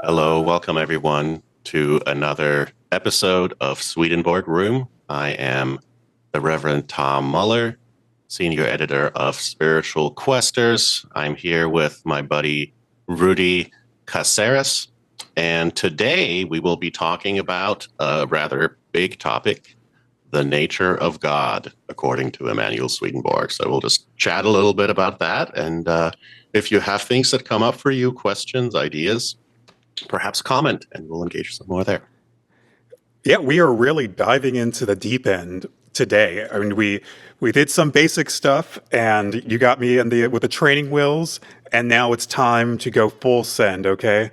Hello, welcome everyone to another episode of Swedenborg Room. I am the Reverend Thom Muller, Senior Editor of Spiritual Questers. I'm here with my buddy Rudy Caseres, and today we will be talking about a rather big topic, the nature of God, according to Emmanuel Swedenborg. So we'll just chat a little bit about that, and if you have things that come up for you, questions, ideas, perhaps comment, and we'll engage some more there. Yeah, we are really diving into the deep end today. I mean, we did some basic stuff, and you got me in the with the training wheels, and now it's time to go full send. Okay,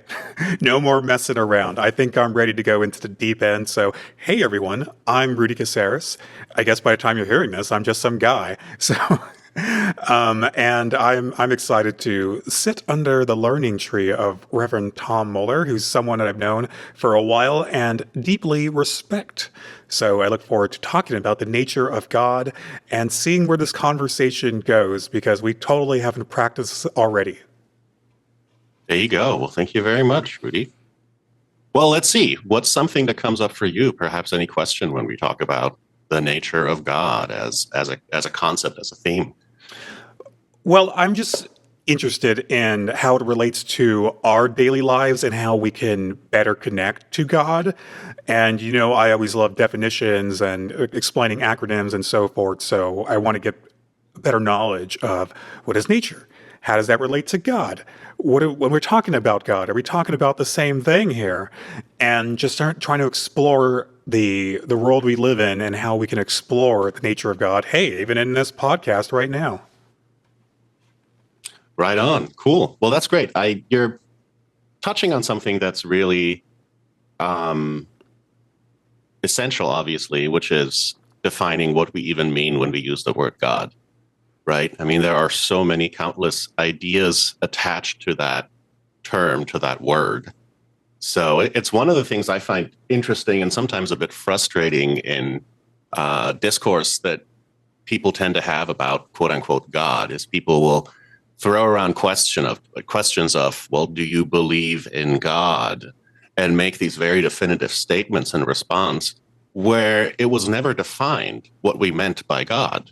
no more messing around. I think I'm ready to go into the deep end. So, hey everyone, I'm Rudy Caseres. I guess by the time you're hearing this, I'm just some guy. So. And I'm excited to sit under the learning tree of Reverend Thom Muller, who's someone that I've known for a while and deeply respect. So I look forward to talking about the nature of God and seeing where this conversation goes, because we totally haven't practiced already. There you go. Well, thank you very much, Rudy. Well, let's see. What's something that comes up for you? Perhaps any question when we talk about the nature of God as a concept, as a theme. Well, I'm just interested in how it relates to our daily lives and how we can better connect to God. And, I always love definitions and explaining acronyms and so forth. So I want to get better knowledge of what is nature? How does that relate to God? When we're talking about God, are we talking about the same thing here? And just start trying to explore the world we live in and how we can explore the nature of God. Hey, even in this podcast right now. Right on. Cool. Well, that's great. You're touching on something that's really um, essential, obviously, which is defining what we even mean when we use the word God. Right? I mean, there are so many countless ideas attached to that term, to that word. So it's one of the things I find interesting and sometimes a bit frustrating in discourse that people tend to have about quote unquote God is people will throw around questions of, well, do you believe in God? And make these very definitive statements in response where it was never defined what we meant by God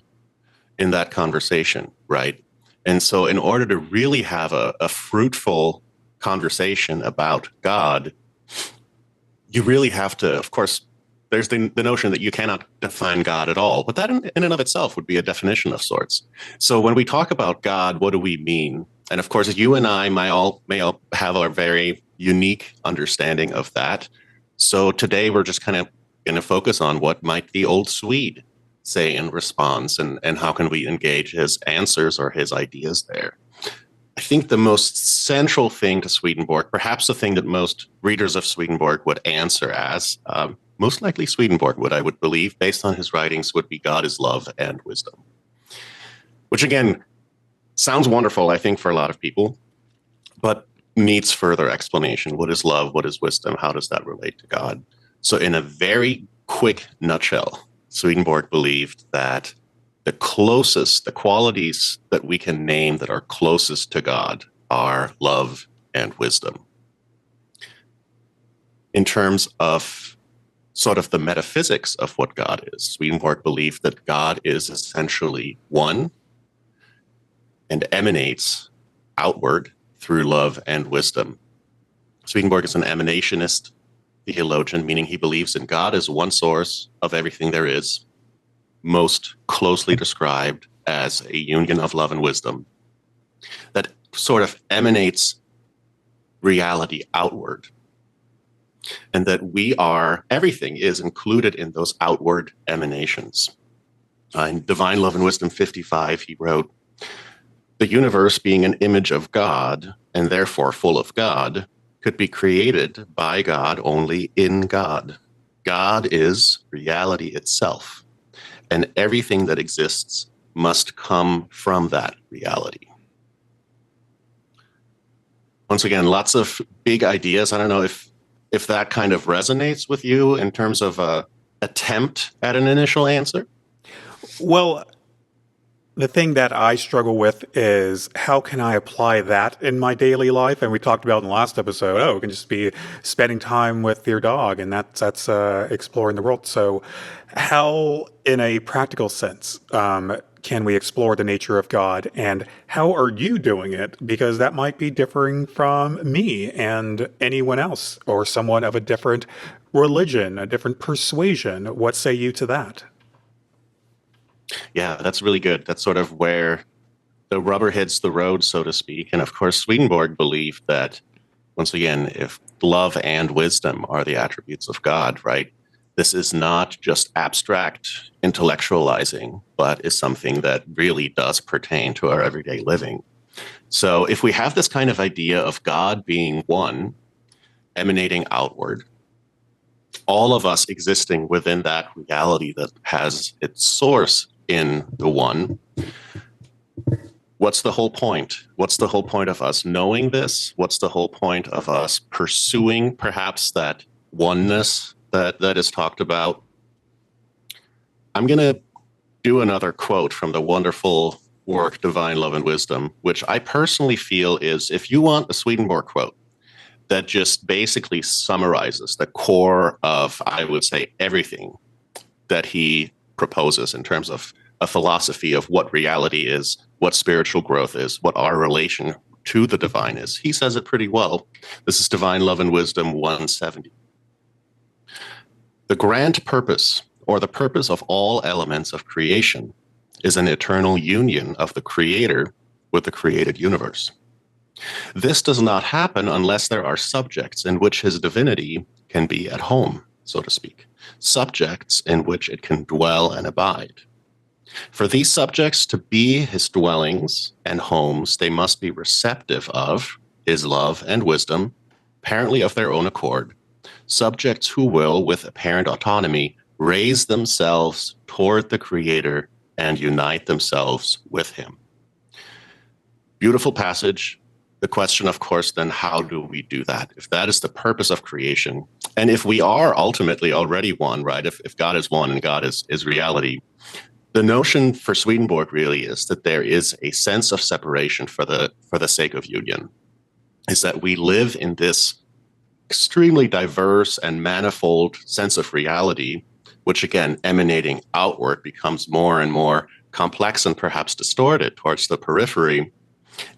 in that conversation, right? And so, in order to really have a fruitful conversation about God, you really have to, of course, there's the notion that you cannot define God at all, but that in and of itself would be a definition of sorts. So, when we talk about God, what do we mean? And of course, you and I may all have a very unique understanding of that. So, today we're just kind of going to focus on what might the old Swede say in response, and how can we engage his answers or his ideas there. I think the most central thing to Swedenborg, perhaps the thing that most readers of Swedenborg would answer as, most likely Swedenborg would, I would believe, based on his writings, would be God is love and wisdom. Which again, sounds wonderful, I think, for a lot of people, but needs further explanation. What is love? What is wisdom? How does that relate to God? So in a very quick nutshell, Swedenborg believed that the qualities that we can name that are closest to God are love and wisdom. In terms of sort of the metaphysics of what God is, Swedenborg believed that God is essentially one and emanates outward through love and wisdom. Swedenborg is an emanationist theologian, meaning he believes in God as one source of everything there is, most closely described as a union of love and wisdom that sort of emanates reality outward. And that everything is included in those outward emanations. In Divine Love and Wisdom 55, he wrote, the universe being an image of God and therefore full of God could be created by God only in God. God is reality itself, and everything that exists must come from that reality. Once again, lots of big ideas. I don't know if that kind of resonates with you in terms of a attempt at an initial answer. Well, The thing that I struggle with is how can I apply that in my daily life? And we talked about in the last episode, oh, it can just be spending time with your dog, and that's exploring the world. So, how, in a practical sense, can we explore the nature of God, and how are you doing it? Because that might be differing from me and anyone else, or someone of a different religion, a different persuasion. What say you to that? Yeah, that's really good. That's sort of where the rubber hits the road, so to speak. And of course, Swedenborg believed that, once again, if love and wisdom are the attributes of God, right, this is not just abstract intellectualizing, but is something that really does pertain to our everyday living. So if we have this kind of idea of God being one, emanating outward, all of us existing within that reality that has its source in the one, what's the whole point? What's the whole point of us knowing this? What's the whole point of us pursuing perhaps that oneness that is talked about? I'm going to do another quote from the wonderful work Divine Love and Wisdom, which I personally feel is, if you want a Swedenborg quote that just basically summarizes the core of, I would say, everything that he proposes in terms of a philosophy of what reality is, what spiritual growth is, what our relation to the divine is. He says it pretty well. This is Divine Love and Wisdom 170. The grand purpose, or the purpose of all elements of creation, is an eternal union of the Creator with the created universe. This does not happen unless there are subjects in which his divinity can be at home, so to speak, subjects in which it can dwell and abide. For these subjects to be his dwellings and homes, they must be receptive of his love and wisdom, apparently of their own accord, subjects who will, with apparent autonomy, raise themselves toward the Creator and unite themselves with him. Beautiful passage. The question, of course, then, how do we do that? If that is the purpose of creation, and if we are ultimately already one, right? If God is one and God is reality, the notion for Swedenborg really is that there is a sense of separation for the sake of union, is that we live in this extremely diverse and manifold sense of reality, which again, emanating outward, becomes more and more complex and perhaps distorted towards the periphery,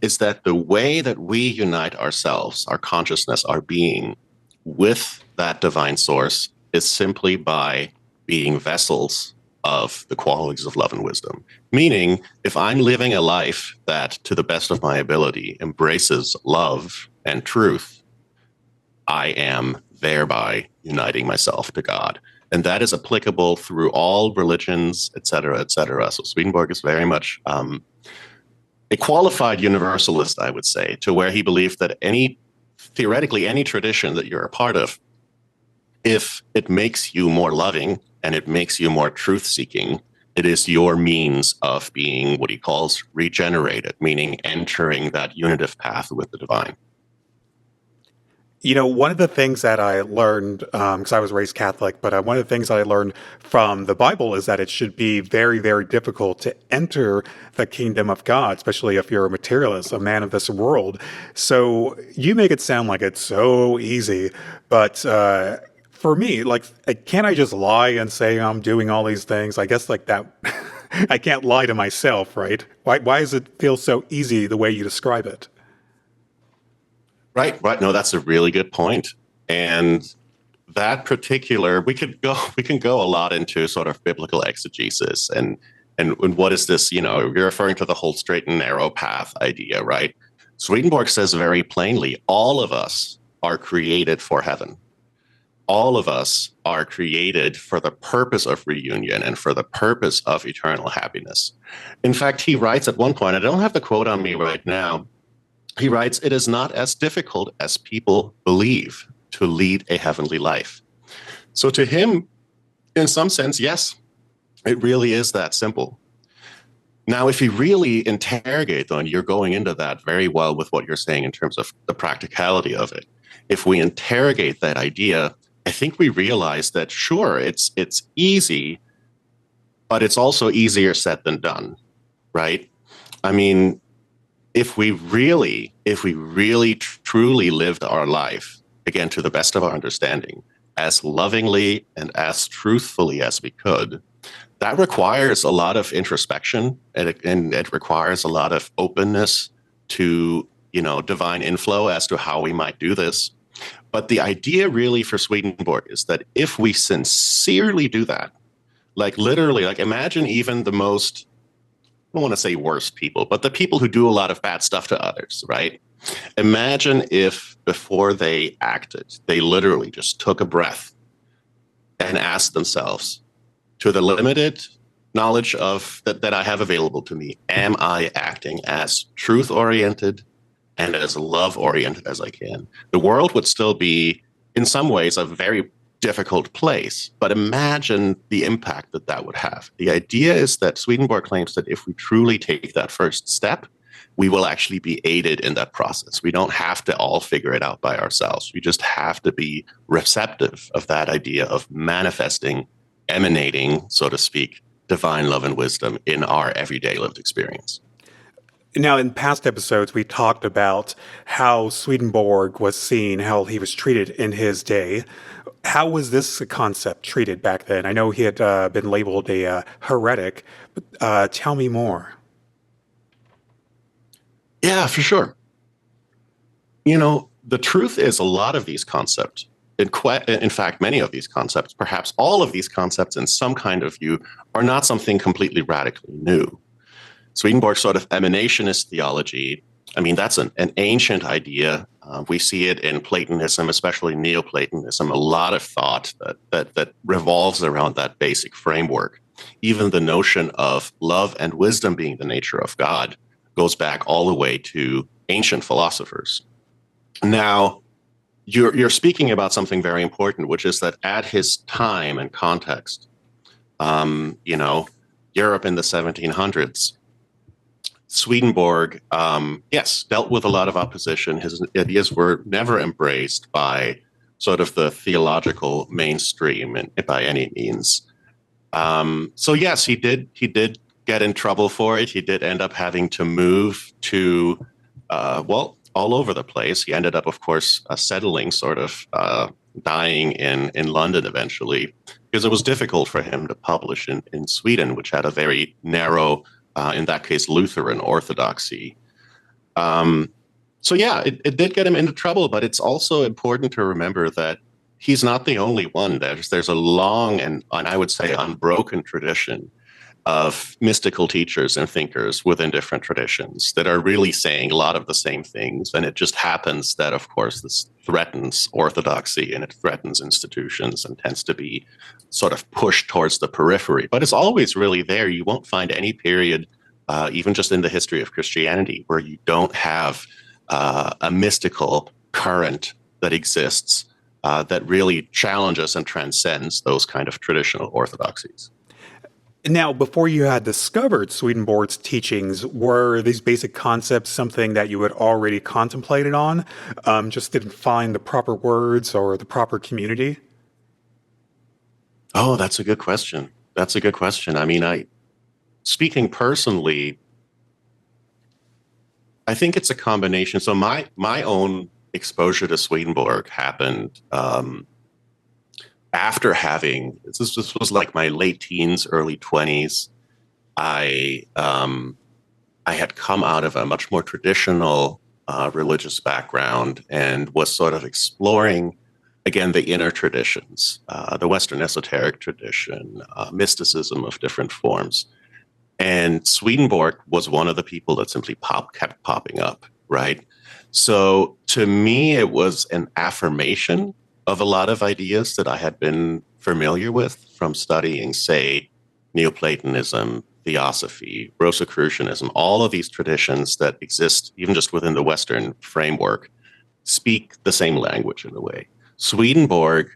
is that the way that we unite ourselves, our consciousness, our being, with that divine source is simply by being vessels of the qualities of love and wisdom. Meaning, if I'm living a life that, to the best of my ability, embraces love and truth, I am thereby uniting myself to God. And that is applicable through all religions, et cetera, et cetera. So Swedenborg is very much a qualified universalist, I would say, to where he believed that theoretically, any tradition that you're a part of, if it makes you more loving and it makes you more truth-seeking, it is your means of being what he calls regenerated, meaning entering that unitive path with the divine. You know, one of the things that I learned, because I was raised Catholic, but one of the things that I learned from the Bible is that it should be very, very difficult to enter the kingdom of God, especially if you're a materialist, a man of this world. So you make it sound like it's so easy, but for me, like, can't I just lie and say I'm doing all these things? I guess like that, I can't lie to myself, right? Why does it feel so easy the way you describe it? Right. No, that's a really good point. And that particular, we can go a lot into sort of biblical exegesis and what is this, you're referring to the whole straight and narrow path idea, right? Swedenborg says very plainly, all of us are created for heaven. All of us are created for the purpose of reunion and for the purpose of eternal happiness. In fact, he writes at one point, I don't have the quote on me right now, he writes, "It is not as difficult as people believe to lead a heavenly life." So to him, in some sense, yes, it really is that simple. Now, if you really interrogate, though, and you're going into that very well with what you're saying in terms of the practicality of it, if we interrogate that idea, I think we realize that, sure, it's easy, but it's also easier said than done. right? I mean, if we really truly lived our life, again, to the best of our understanding, as lovingly and as truthfully as we could, that requires a lot of introspection, and it requires a lot of openness to, divine inflow as to how we might do this. But the idea really for Swedenborg is that if we sincerely do that, like literally, like imagine even the most, I don't want to say worst people, but the people who do a lot of bad stuff to others, right? Imagine if before they acted, they literally just took a breath and asked themselves, to the limited knowledge of that I have available to me, am I acting as truth oriented and as love oriented as I can? The world would still be, in some ways, a very difficult place, but imagine the impact that that would have. The idea is that Swedenborg claims that if we truly take that first step, we will actually be aided in that process. We don't have to all figure it out by ourselves. We just have to be receptive of that idea of manifesting, emanating, so to speak, divine love and wisdom in our everyday lived experience. Now, in past episodes, we talked about how Swedenborg was seen, how he was treated in his day. How was this concept treated back then? I know he had been labeled a heretic, but tell me more. Yeah, for sure. The truth is a lot of these concepts, in fact, many of these concepts, perhaps all of these concepts in some kind of view, are not something completely radically new. Swedenborg's sort of emanationist theology, I mean, that's an ancient idea. We see it in Platonism, especially Neoplatonism, a lot of thought that revolves around that basic framework. Even the notion of love and wisdom being the nature of God goes back all the way to ancient philosophers. Now, you're speaking about something very important, which is that at his time and context, Europe in the 1700s, Swedenborg, yes, dealt with a lot of opposition. His ideas were never embraced by sort of the theological mainstream and by any means. So yes, he did get in trouble for it. He did end up having to move to, all over the place. He ended up, of course, settling, sort of dying in London eventually, because it was difficult for him to publish in Sweden, which had a very narrow, in that case, Lutheran orthodoxy. So yeah, it did get him into trouble, but it's also important to remember that he's not the only one. There's a long and I would say unbroken tradition of mystical teachers and thinkers within different traditions that are really saying a lot of the same things. And it just happens that, of course, this threatens orthodoxy and it threatens institutions and tends to be sort of pushed towards the periphery. But it's always really there. You won't find any period, even just in the history of Christianity, where you don't have a mystical current that exists that really challenges and transcends those kind of traditional orthodoxies. Now, before you had discovered Swedenborg's teachings, were these basic concepts something that you had already contemplated on, just didn't find the proper words or the proper community? Oh, that's a good question. That's a good question. I mean, speaking personally, I think it's a combination. So my own exposure to Swedenborg happened after having this was like my late teens, early 20s. I had come out of a much more traditional religious background and was sort of exploring again the inner traditions, the Western esoteric tradition, mysticism of different forms. And Swedenborg was one of the people that simply kept popping up, right? So to me, it was an affirmation of a lot of ideas that I had been familiar with from studying, say, Neoplatonism, Theosophy, Rosicrucianism, all of these traditions that exist even just within the Western framework speak the same language in a way. Swedenborg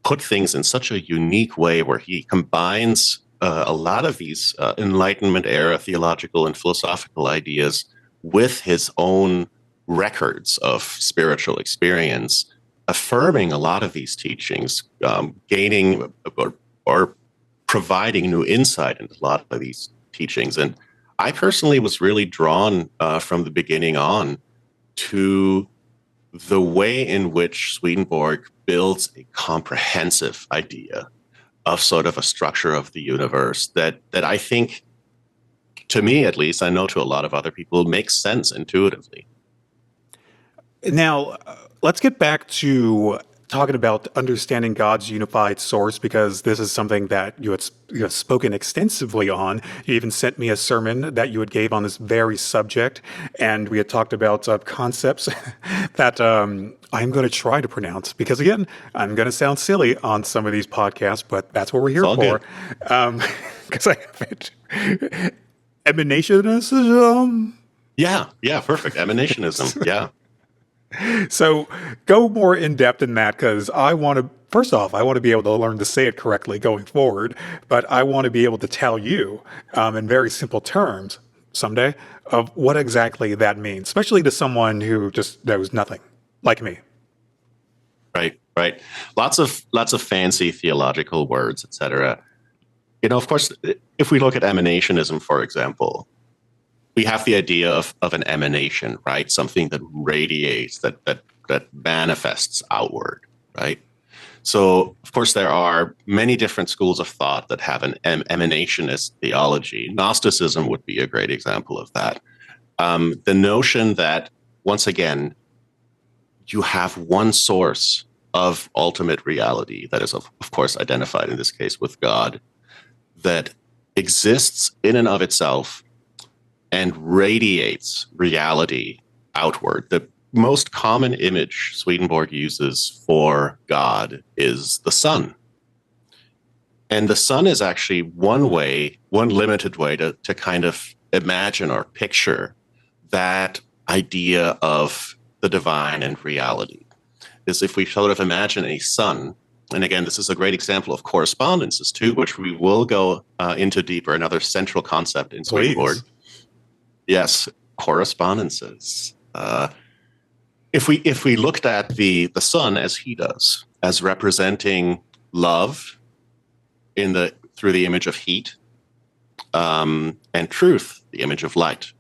put things in such a unique way where he combines a lot of these Enlightenment era theological and philosophical ideas with his own records of spiritual experience, affirming a lot of these teachings, gaining or providing new insight into a lot of these teachings. And I personally was really drawn from the beginning on to the way in which Swedenborg builds a comprehensive idea of sort of a structure of the universe that I think, to me at least, I know to a lot of other people, makes sense intuitively. Now, let's get back to talking about understanding God's unified source, because this is something that you have spoken extensively on. You even sent me a sermon that you had gave on this very subject, and we had talked about concepts that I'm going to try to pronounce, because again, I'm going to sound silly on some of these podcasts, but that's what we're It's here all for. good. Because I haven't. Emanationism. Yeah, perfect. Emanationism. Yeah. So go more in depth in that, because I want to, first off, I want to be able to learn to say it correctly going forward, but I want to be able to tell you in very simple terms someday of what exactly that means, especially to someone who just knows nothing, like me. Right. Lots of fancy theological words, etc. Of course, if we look at emanationism, for example, we have the idea of an emanation, right? Something that radiates, that manifests outward, right? So, of course, there are many different schools of thought that have an emanationist theology. Gnosticism would be a great example of that. The notion that, once again, you have one source of ultimate reality that is, of course, identified in this case with God, that exists in and of itself and radiates reality outward. The most common image Swedenborg uses for God is the sun. And the sun is actually one limited way to kind of imagine or picture that idea of the divine and reality. Is if we sort of imagine a sun, and again, this is a great example of correspondences too, which we will go into deeper, another central concept in Swedenborg. Please. Yes, correspondences. If we looked at the sun as he does, as representing love through the image of heat, and truth, the image of light.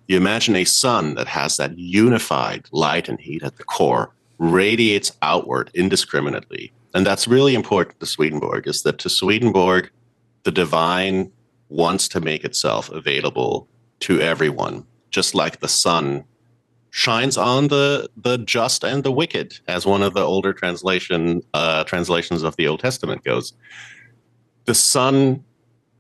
You imagine a sun that has that unified light and heat at the core, radiates outward indiscriminately. And that's really important to Swedenborg, is that to Swedenborg, the divine wants to make itself available to everyone, just like the sun shines on the just and the wicked, as one of the older translations of the Old Testament goes. The sun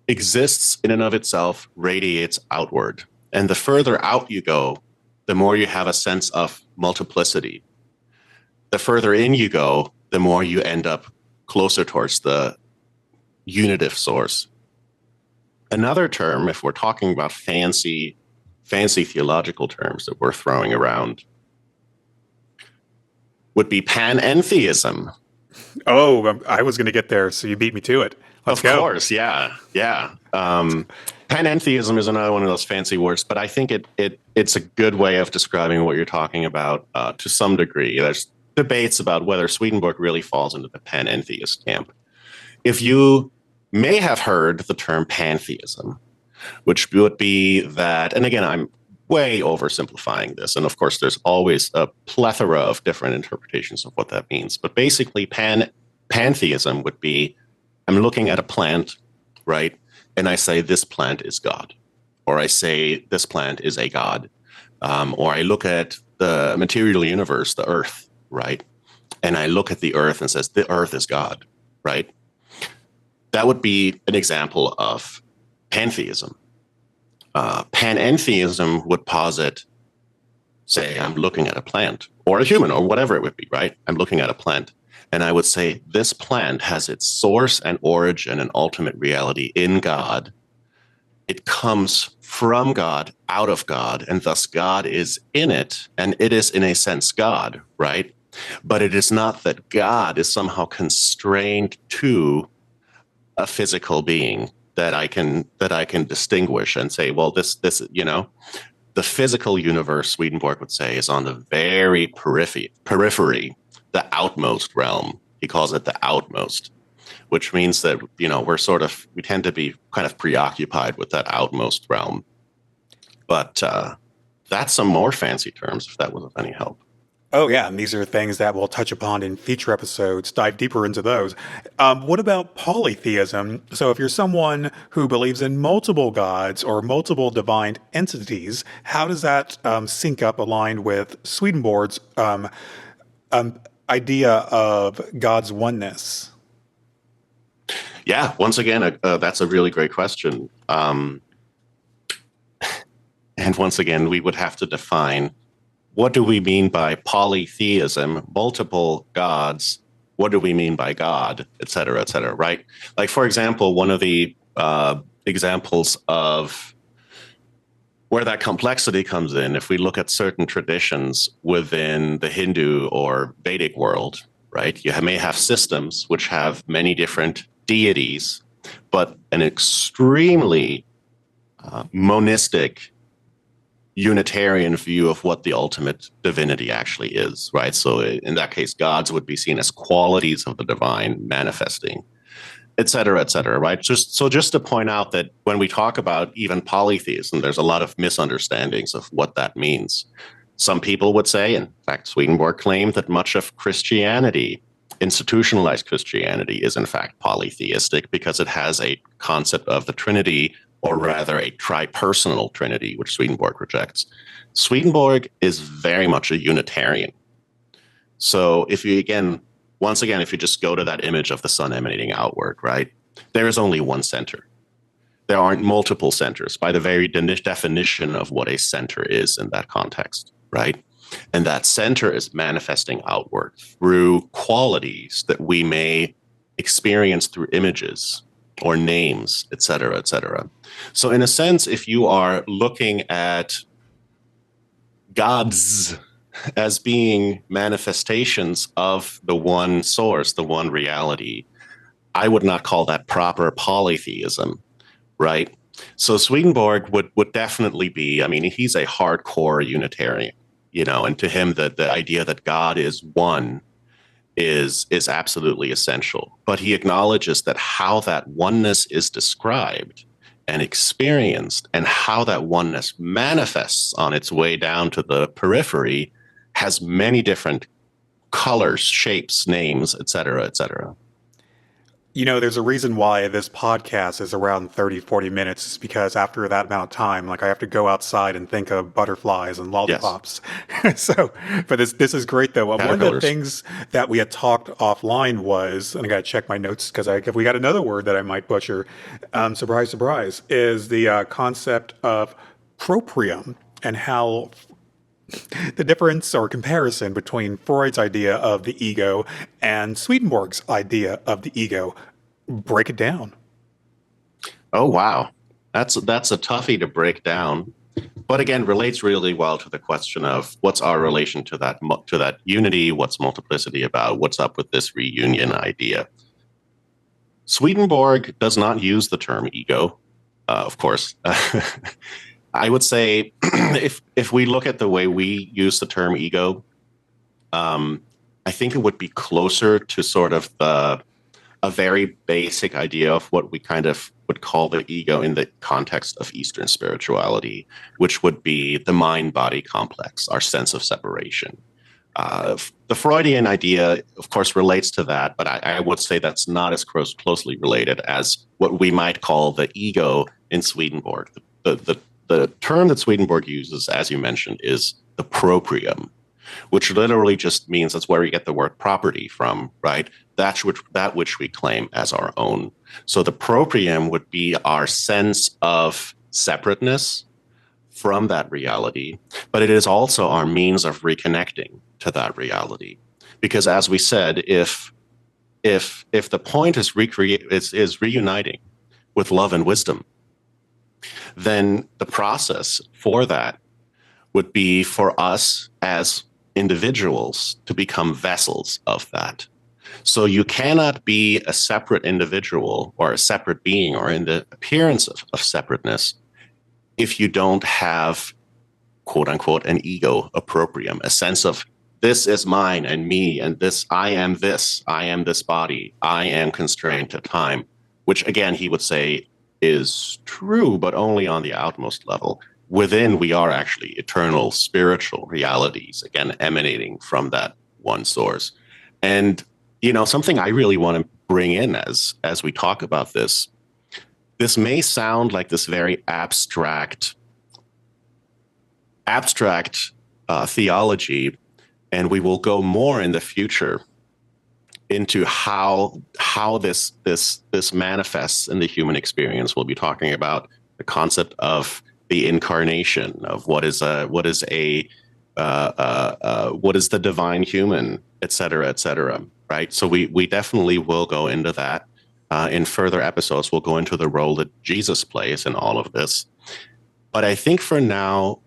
exists in and of itself, radiates outward. And the further out you go, the more you have a sense of multiplicity. The further in you go, the more you end up closer towards the unitive source. Another term, if we're talking about fancy theological terms that we're throwing around, would be panentheism. Oh, I was going to get there, so you beat me to it. Let's go. Of course, yeah. Panentheism is another one of those fancy words, but I think it's a good way of describing what you're talking about to some degree. There's debates about whether Swedenborg really falls into the panentheist camp. If you may have heard the term pantheism, which would be that, and again, I'm way oversimplifying this, and of course, there's always a plethora of different interpretations of what that means. But basically, pantheism would be, I'm looking at a plant, right? And I say, this plant is God. Or I say, this plant is a God. Or I look at the material universe, the earth, right? And I look at the earth and says, the earth is God, right? That would be an example of pantheism. Panentheism would posit, say, I'm looking at a plant, or a human, or whatever it would be, right? I'm looking at a plant. And I would say, this plant has its source and origin and ultimate reality in God. It comes from God, out of God, and thus God is in it, and it is, in a sense, God, right? But it is not that God is somehow constrained to a physical being that I can distinguish and say, well, this the physical universe, Swedenborg would say, is on the very periphery, the outmost realm. He calls it the outmost, which means that we tend to be kind of preoccupied with that outmost realm. But that's some more fancy terms, if that was of any help. Oh, yeah, and these are things that we'll touch upon in future episodes, dive deeper into those. What about polytheism? So, if you're someone who believes in multiple gods or multiple divine entities, how does that sync up, aligned with Swedenborg's idea of God's oneness? Yeah, once again, that's a really great question. And once again, we would have to define, what do we mean by polytheism, multiple gods? What do we mean by God, et cetera, right? Like, for example, one of the examples of where that complexity comes in, if we look at certain traditions within the Hindu or Vedic world, right? You may have systems which have many different deities, but an extremely monistic Unitarian view of what the ultimate divinity actually is, right? So in that case, gods would be seen as qualities of the divine manifesting, et cetera, right? Just to point out that when we talk about even polytheism, there's a lot of misunderstandings of what that means. Some people would say, in fact, Swedenborg claimed that much of Christianity, institutionalized Christianity, is in fact polytheistic because it has a concept of the Trinity, or rather a tripersonal Trinity, which Swedenborg rejects. Swedenborg is very much a Unitarian. So if you once again, if you just go to that image of the sun emanating outward, right, there is only one center. There aren't multiple centers by the very definition of what a center is in that context, right? And that center is manifesting outward through qualities that we may experience through images or names, et cetera, et cetera. So in a sense, if you are looking at gods as being manifestations of the one source, the one reality, I would not call that proper polytheism, right? So Swedenborg would definitely be, I mean, he's a hardcore Unitarian, and to him the idea that God is one is absolutely essential. But he acknowledges that how that oneness is described and experienced, and how that oneness manifests on its way down to the periphery, has many different colors, shapes, names, et cetera, et cetera. There's a reason why this podcast is around 30, 40 minutes, is because after that amount of time, like, I have to go outside and think of butterflies and lollipops. Yes. But this is great, though. One of the things that we had talked offline was, and I got to check my notes because we got another word that I might butcher, surprise, surprise, is the concept of proprium, and how the difference or comparison between Freud's idea of the ego and Swedenborg's idea of the ego. Break it down. Oh, wow. That's a toughie to break down, but again, relates really well to the question of what's our relation to that unity, what's multiplicity about, what's up with this reunion idea. Swedenborg does not use the term ego, of course. I would say if we look at the way we use the term ego, I think it would be closer to sort of a very basic idea of what we kind of would call the ego in the context of Eastern spirituality, which would be the mind-body complex, our sense of separation. The Freudian idea, of course, relates to that, but I would say that's not as closely related as what we might call the ego in Swedenborg. The term that Swedenborg uses, as you mentioned, is the proprium, which literally just means that's where we get the word property from, right? That which we claim as our own. So the proprium would be our sense of separateness from that reality, but it is also our means of reconnecting to that reality. Because as we said, if the point is reuniting with love and wisdom, then the process for that would be for us as individuals to become vessels of that. So you cannot be a separate individual or a separate being or in the appearance of separateness if you don't have, quote unquote, an ego, a proprium, a sense of this is mine and me, and I am this body, I am constrained to time, which again, he would say is true, but only on the outmost level. within we are actually eternal spiritual realities, again, emanating from that one source. And, something I really want to bring in as we talk about this may sound like this very abstract theology, and we will go more in the future into how this manifests in the human experience. We'll be talking about the concept of the incarnation, of what is the divine human, et cetera, right? So we definitely will go into that. In further episodes, we'll go into the role that Jesus plays in all of this. But I think for now,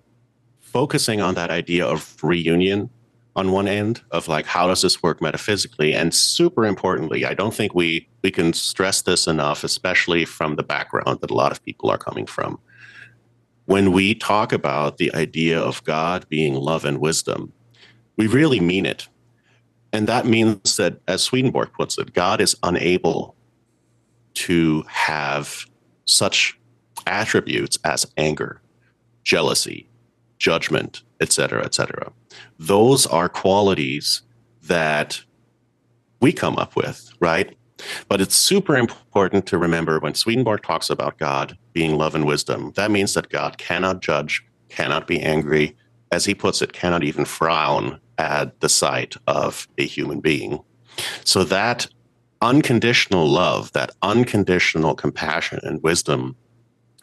focusing on that idea of reunion on one end, of like, how does this work metaphysically? And super importantly, I don't think we can stress this enough, especially from the background that a lot of people are coming from. When we talk about the idea of God being love and wisdom, we really mean it. And that means that, as Swedenborg puts it, God is unable to have such attributes as anger, jealousy, judgment, et cetera, et cetera. Those are qualities that we come up with, right? But it's super important to remember when Swedenborg talks about God being love and wisdom, that means that God cannot judge, cannot be angry, as he puts it, cannot even frown at the sight of a human being. So that unconditional love, that unconditional compassion and wisdom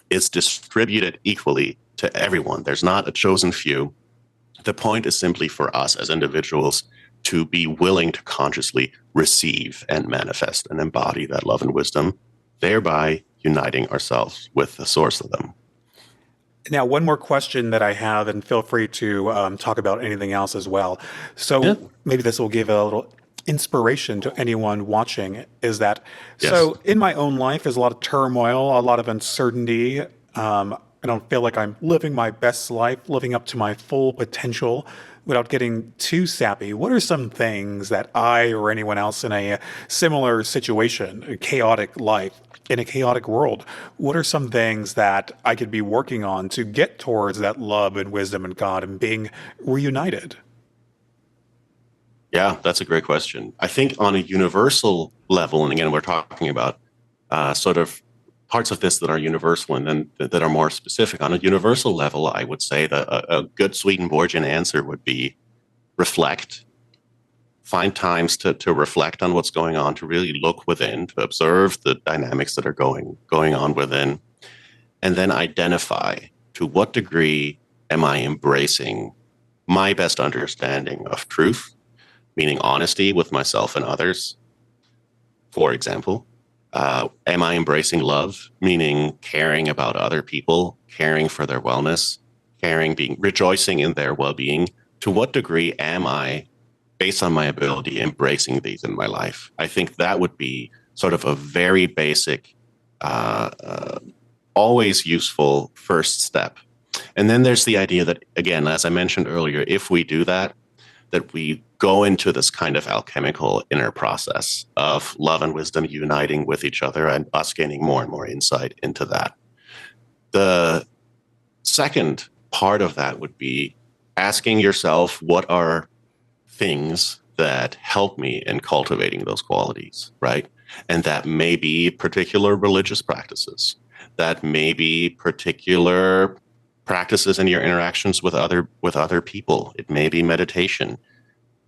is distributed equally to everyone. There's not a chosen few. The point is simply for us as individuals to be willing to consciously receive and manifest and embody that love and wisdom, thereby uniting ourselves with the source of them. Now, one more question that I have, and feel free to talk about anything else as well. So maybe this will give a little inspiration to anyone watching, is that, so in my own life, there's a lot of turmoil, a lot of uncertainty. I don't feel like I'm living my best life, living up to my full potential without getting too sappy. What are some things that I or anyone else in a similar situation, a chaotic life, in a chaotic world, what are some things that I could be working on to get towards that love and wisdom and God and being reunited? Yeah, that's a great question. I think on a universal level, and again, we're talking about sort of parts of this that are universal and then that are more specific. On a universal level, I would say that a good Swedenborgian answer would be reflect. Find times to reflect on what's going on, to really look within, to observe the dynamics that are going on within, and then identify to what degree am I embracing my best understanding of truth, meaning honesty with myself and others. For example, am I embracing love, meaning caring about other people, caring for their wellness, rejoicing in their well-being? To what degree am I, based on my ability, embracing these in my life? I think that would be sort of a very basic, always useful first step. And then there's the idea that, again, as I mentioned earlier, if we do that we go into this kind of alchemical inner process of love and wisdom uniting with each other and us gaining more and more insight into that. The second part of that would be asking yourself, what are things that help me in cultivating those qualities, right? And that may be particular religious practices. That may be particular practices in your interactions with other people. It may be meditation.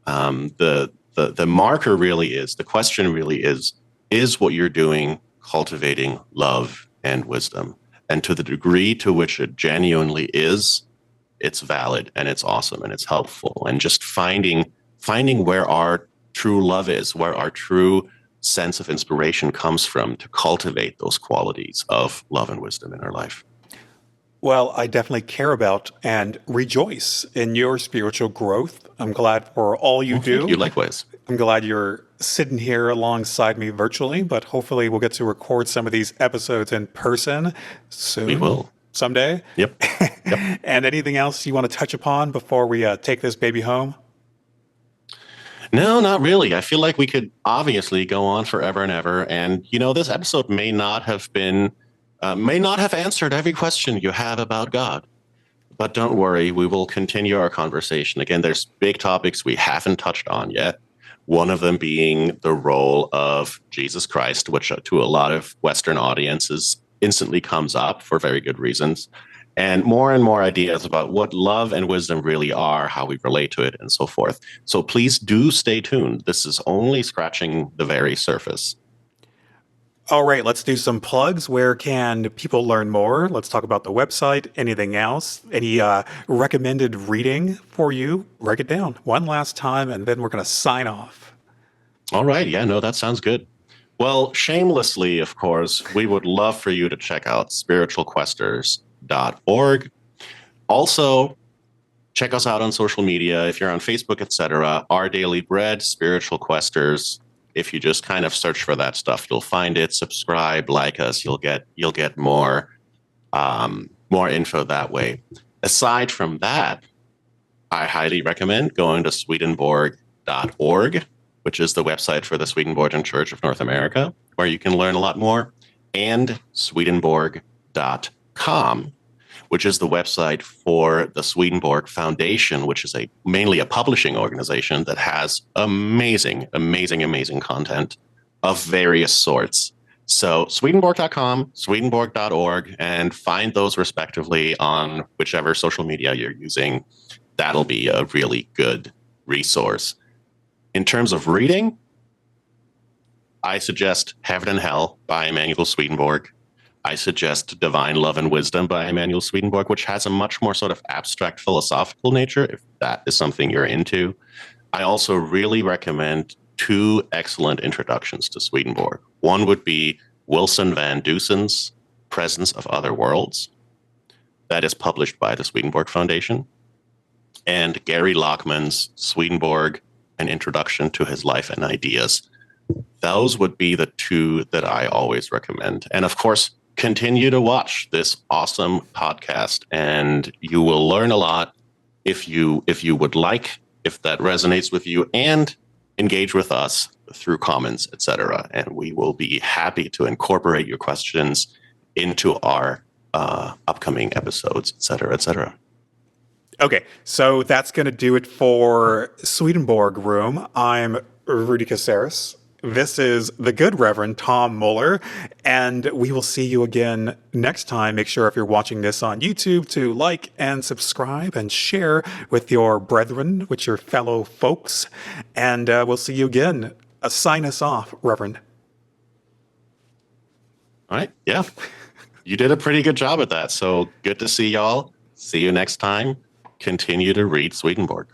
The marker really is, the question really is what you're doing cultivating love and wisdom? And to the degree to which it genuinely is, it's valid and it's awesome and it's helpful. And just finding where our true love is, where our true sense of inspiration comes from to cultivate those qualities of love and wisdom in our life. Well, I definitely care about and rejoice in your spiritual growth. I'm glad for all you do. Thank you, likewise. I'm glad you're sitting here alongside me virtually, but hopefully we'll get to record some of these episodes in person soon. We will. Someday. Yep. And anything else you want to touch upon before we take this baby home? No, not really. I feel like we could obviously go on forever and ever. And, this episode may not have answered every question you have about God. But don't worry, we will continue our conversation. Again, there's big topics we haven't touched on yet. One of them being the role of Jesus Christ, which to a lot of Western audiences instantly comes up for very good reasons. And more ideas about what love and wisdom really are, how we relate to it, and so forth. So please do stay tuned. This is only scratching the very surface. All right, let's do some plugs. Where can people learn more? Let's talk about the website. Anything else? Any recommended reading for you? Write it down one last time, and then we're going to sign off. All right. Yeah, no, that sounds good. Well, shamelessly, of course, we would love for you to check out spiritualquesters.org. Also, check us out on social media. If you're on Facebook, etc., Our Daily Bread, Spiritual Questers. If you just kind of search for that stuff, you'll find it. Subscribe, like us. You'll get more info that way. Aside from that, I highly recommend going to Swedenborg.org, which is the website for the Swedenborgian Church of North America, where you can learn a lot more, and Swedenborg.com, which is the website for the Swedenborg Foundation, which is mainly a publishing organization that has amazing content of various sorts. So Swedenborg.com, Swedenborg.org, and find those respectively on whichever social media you're using. That'll be a really good resource. In terms of reading, I suggest Heaven and Hell by Emmanuel Swedenborg. I suggest Divine Love and Wisdom by Emmanuel Swedenborg, which has a much more sort of abstract philosophical nature, if that is something you're into. I also really recommend two excellent introductions to Swedenborg. One would be Wilson Van Dusen's Presence of Other Worlds. That is published by the Swedenborg Foundation. And Gary Lockman's Swedenborg, An Introduction to His Life and Ideas. Those would be the two that I always recommend. And of course, continue to watch this awesome podcast, and you will learn a lot if you would like, if that resonates with you, and engage with us through comments, etc. And we will be happy to incorporate your questions into our upcoming episodes, etc., etc. Okay, so that's going to do it for Swedenborg Room. I'm Rudy Caseres. This is the good Reverend Thom Muller, and we will see you again next time. Make sure if you're watching this on YouTube to like and subscribe and share with your brethren, with your fellow folks, and we'll see you again. Sign us off, Reverend. All right, yeah. You did a pretty good job at that, so good to see y'all. See you next time. Continue to read Swedenborg.